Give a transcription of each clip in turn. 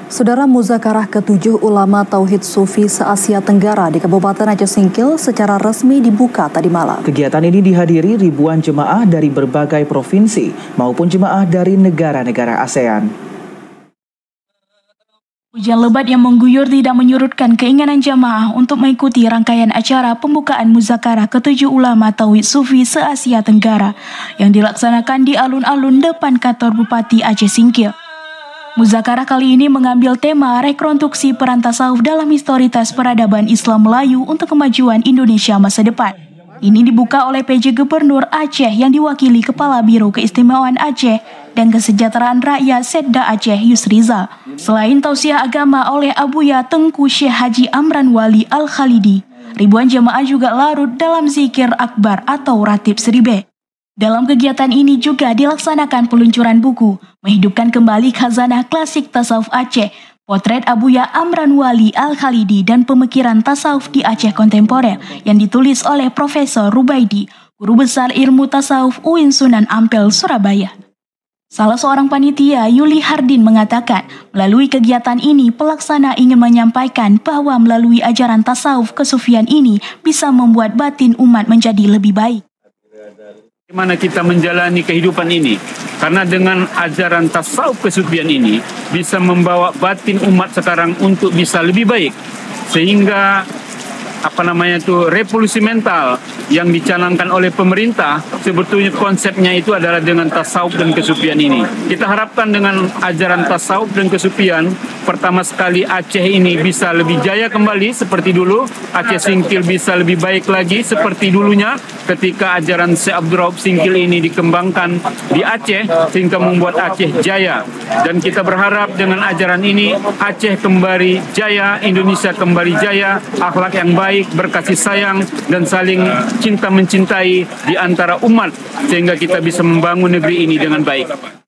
Saudara, Muzakarah ke-7 Ulama Tauhid Sufi se-Asia Tenggara di Kabupaten Aceh Singkil secara resmi dibuka tadi malam. Kegiatan ini dihadiri ribuan jemaah dari berbagai provinsi maupun jemaah dari negara-negara ASEAN. Hujan lebat yang mengguyur tidak menyurutkan keinginan jamaah untuk mengikuti rangkaian acara pembukaan Muzakarah ke-7 Ulama Tauhid Sufi se-Asia Tenggara yang dilaksanakan di alun-alun depan kantor Bupati Aceh Singkil. Muzakarah kali ini mengambil tema rekonstruksi peran tasawuf dalam historitas peradaban Islam Melayu untuk kemajuan Indonesia masa depan. Ini dibuka oleh PJ Gubernur Aceh yang diwakili Kepala Biro Keistimewaan Aceh dan Kesejahteraan Rakyat Setda Aceh Yusrizal. Selain tausiah agama oleh Abuya Tengku Syekh Haji Amran Wali Al-Khalidi, ribuan jemaah juga larut dalam zikir akbar atau ratib seribe. Dalam kegiatan ini juga dilaksanakan peluncuran buku Menghidupkan Kembali Khazanah Klasik Tasawuf Aceh, Potret Abuya Amran Wali Al-Khalidi dan Pemikiran Tasawuf di Aceh Kontemporer yang ditulis oleh Profesor Rubaidi, Guru Besar Ilmu Tasawuf UIN Sunan Ampel, Surabaya. Salah seorang panitia, Yuli Hardin, mengatakan melalui kegiatan ini pelaksana ingin menyampaikan bahwa melalui ajaran tasawuf kesufian ini bisa membuat batin umat menjadi lebih baik. Bagaimana kita menjalani kehidupan ini? Karena dengan ajaran tasawuf kesufian ini bisa membawa batin umat sekarang untuk bisa lebih baik. Sehingga revolusi mental yang dicanangkan oleh pemerintah, sebetulnya konsepnya itu adalah dengan tasawuf dan kesufian ini. Kita harapkan dengan ajaran tasawuf dan kesufian, pertama sekali Aceh ini bisa lebih jaya kembali seperti dulu, Aceh Singkil bisa lebih baik lagi seperti dulunya ketika ajaran Syekh Abdul Rauf Singkil ini dikembangkan di Aceh sehingga membuat Aceh jaya. Dan kita berharap dengan ajaran ini Aceh kembali jaya, Indonesia kembali jaya, akhlak yang baik, berkasih sayang dan saling cinta mencintai di antara umat sehingga kita bisa membangun negeri ini dengan baik.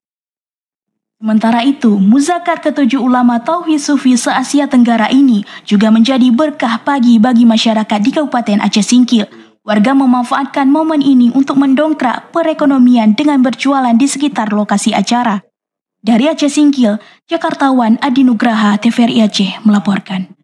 Sementara itu, Muzakarah ke-7 Ulama Tauhid Sufi se-Asia Tenggara ini juga menjadi berkah bagi masyarakat di Kabupaten Aceh Singkil. Warga memanfaatkan momen ini untuk mendongkrak perekonomian dengan berjualan di sekitar lokasi acara. Dari Aceh Singkil, Jakartawan Adi Nugraha, TVRI Aceh melaporkan.